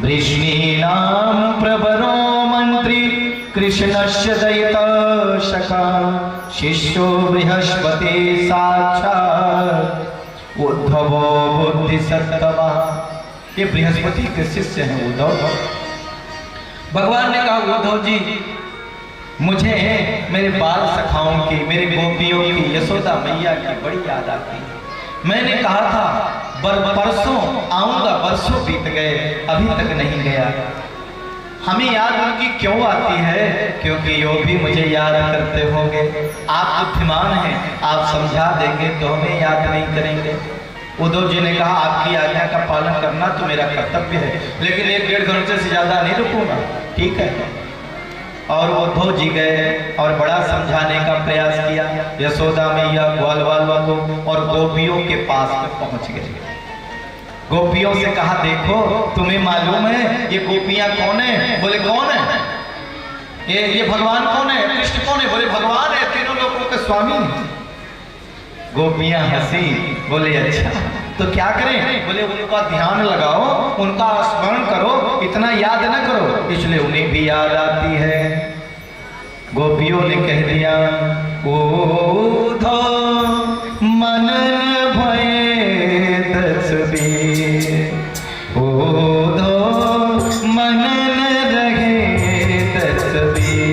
वृष्णीनां प्रवरो मंत्री कृष्णस्य दैतशका शिष्यो बृहस्पति साक्षात् उद्धवो बुद्धिसत्तमा। ये बृहस्पति के शिष्य हैं उद्धव। भगवान ने कहा उद्धव जी मुझे मेरे बाल सखाओं की, मेरी गोपियों की, यशोदा मैया की बड़ी याद आती है। मैंने कहा था परसों आऊंगा, बरसों बीत गए अभी तक नहीं गया। हमें याद उनकी क्यों आती है? क्योंकि यो भी मुझे याद करते होंगे। आप बुद्धिमान हैं, आप समझा देंगे तो हमें याद नहीं करेंगे। उद्धव जी ने कहा आपकी आज्ञा का पालन करना तो मेरा कर्तव्य है, लेकिन 1-1.5 घंटे से ज्यादा नहीं रुकूंगा। ठीक है। और उद्धव जी गए और बड़ा समझाने का प्रयास किया। यशोदा मैया ग्वालवाल को और गोपियों के पास में पहुंच गए। गोपियों से कहा देखो तुम्हें मालूम है ये गोपियां कौन है? बोले कौन है? ये भगवान कौन है? कृष्ण कौन है? बोले भगवान है, तीनों लोगों के स्वामी। गोपियां हंसी, बोले अच्छा तो क्या करें? बोले उनका ध्यान लगाओ, उनका स्मरण करो, इतना याद न करो, इसलिए उन्हें भी याद आती है। गोपियों ने कह दिया उद्धव मन भये तस्वीर, उद्धव मन रहे तस्वीर,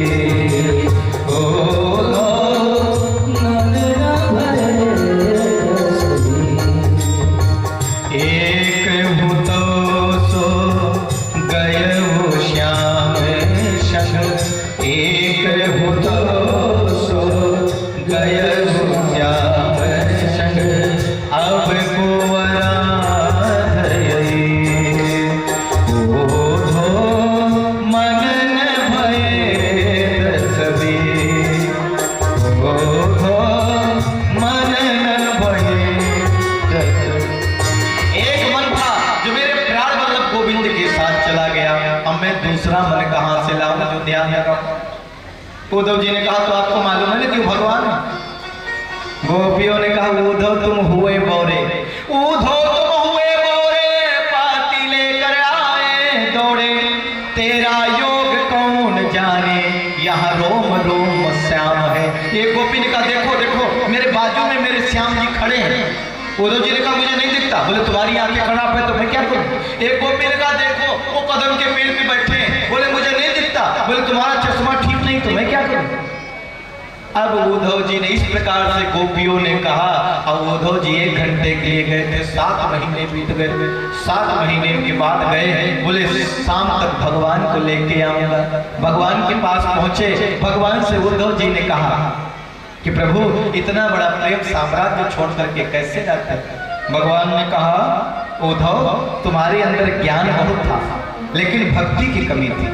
उद्धव जी ने कहा तो आपको मालूम है ना कि भगवान है? गोपियों ने कहा उद्धव तुम हुए बोरे, उद्धव तुम हुए बोरे, पाती लेकर आए दौड़े, तेरा योग कौन जाने, यहाँ रोम रोम श्याम है। ये गोपी ने कहा देखो देखो मेरे बाजू में मेरे श्याम जी खड़े हैं। उद्धव जी ने कहा मुझे नहीं दिखता। बोले तुम्हारी आंखें खराब है तो मैं क्या करूं? एक गोपी ने कहा देखो वो कदम के पेड़ पे बैठे हैं। बोले मुझे नहीं दिखता। बोले तुम्हारा चश्मा ठीक नहीं तो मैं क्या करूं? अब उद्धव जी ने इस प्रकार से गोपियों ने कहा। अब उद्धव जी 1 घंटे के लिए गए थे, 7 महीने बीत गए। 7 महीने के बाद गए, बोले शाम तक भगवान को लेके आऊंगा। भगवान के पास पहुंचे, भगवान से उद्धव जी ने कहा कि प्रभु इतना बड़ा प्रेम साम्राज्य छोड़ करके कैसे जाते? भगवान ने कहा उद्धव तुम्हारे अंदर ज्ञान बहुत था लेकिन भक्ति की कमी थी।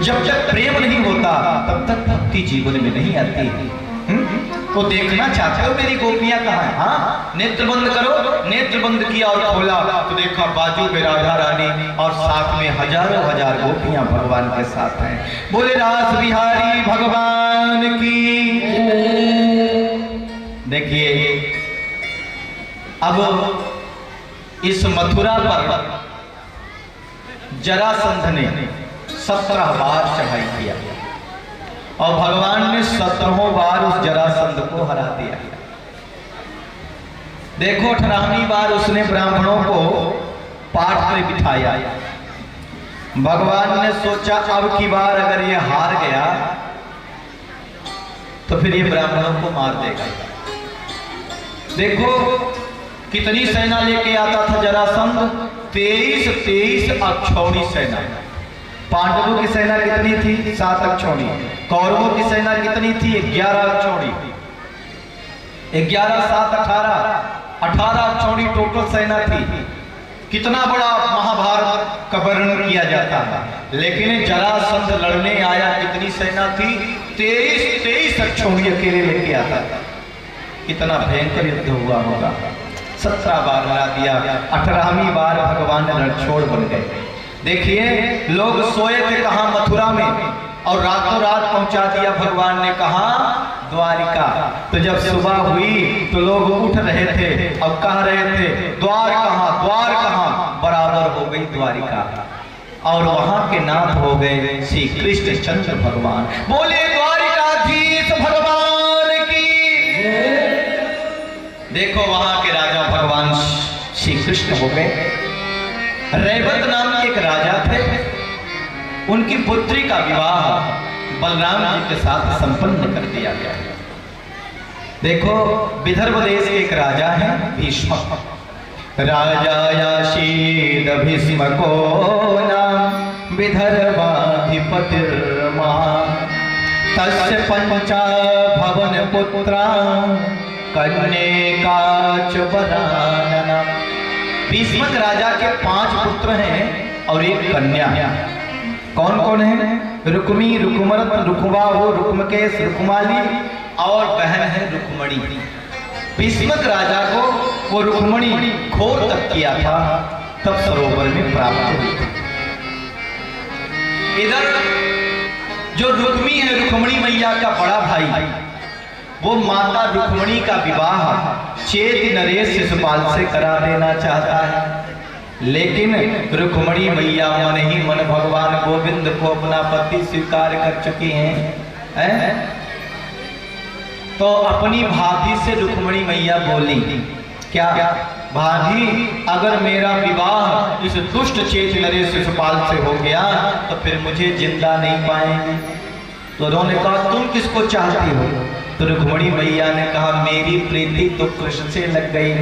जब तक प्रेम नहीं होता तब तक भक्ति जीवन में नहीं आती है। तो देखना चाहते हो मेरी गोपियां कहाँ हैं? हाँ नेत्र बंद करो। नेत्र बंद किया और खोला तो देखा बाजू में राधा रानी और साथ में हजारों हजार गोपियां भगवान के साथ हैं। बोले रास बिहारी भगवान की। देखिए अब इस मथुरा पर जरासंध ने 17 बार चढ़ाई किया और भगवान ने 17 बार उस जरासंध को हरा दिया। देखो 18वीं बार उसने ब्राह्मणों को पाठ पर बिठाया। भगवान ने सोचा अब की बार अगर ये हार गया तो फिर ये ब्राह्मणों को मार देगा। देखो कितनी सेना लेके आता था जरासंध? 23 अक्षौणी सेना। पांडवों की सेना कितनी थी? 7 अक्षौणी। कौरवों की सेना कितनी थी? 11 अक्षौणी। 11 7 18 अक्षौणी टोटल सेना थी। कितना बड़ा महाभारत का वर्णन किया जाता है। लेकिन जरासंध लड़ने आया, कितनी सेना थी? 23 अक्षौणी अकेले लेके आता था। कितना भयंकर युद्ध हुआ होगा। 17 बार हरा दिया। 18वीं बार भगवान रणछोड़ बन गए। देखिए लोग सोए थे कहाँ? मथुरा में, और रातों रात पहुंचा दिया भगवान ने कहा? द्वारिका। तो जब सुबह हुई तो लोग उठ रहे थे और कह रहे थे द्वार कहाँ, द्वार कहाँ? बराबर हो गई द्वारिका। और वहां के नाथ हो गए श्री कृष्ण चंद्र भगवान। बोले द्वारिकाधीश भगवान की। देखो वहां के राजा भगवान श्री कृष्ण हो गए। रैवत नाम के एक राजा थे, उनकी पुत्री का विवाह बलराम जी के साथ संपन्न कर दिया गया। देखो विदर्भ देश के एक राजा है भीष्म। राजा याशीद भीष्म को नाम विदर्भाधिपतिर्मा तस्य पंचा भवन पुत्रा कन्यका च वरानना। भीष्मक राजा के 5 पुत्र हैं और एक कन्या। कौन कौन है? रुक्मी, रुक्मरत, रुक्मावो, रुक्मकेश, रुक्माली और बहन है रुक्मणी। भीष्मक राजा को वो रुक्मणी घोर तप किया था, तब सरोवर में प्राप्त हुई। इधर जो रुक्मी है, रुक्मणी मैया का बड़ा भाई, वो माता रुक्मणी का विवाह चेत नरेश शिशुपाल से करा देना चाहता है, लेकिन रुक्मणी मैया मन ही मन भगवान गोविंद को अपना पति स्वीकार कर चुकी हैं। तो अपनी भाभी से रुक्मणी मैया बोली, क्या भाभी अगर मेरा विवाह इस दुष्ट चेत नरेश शिशुपाल से हो गया तो फिर मुझे जिंदा नहीं पाएंगे। तो उन्होंने कहा तुम किसको चाहती हो? तो रुक्मणी मैया ने कहा मेरी प्रीति तो कृष्ण से लग गई।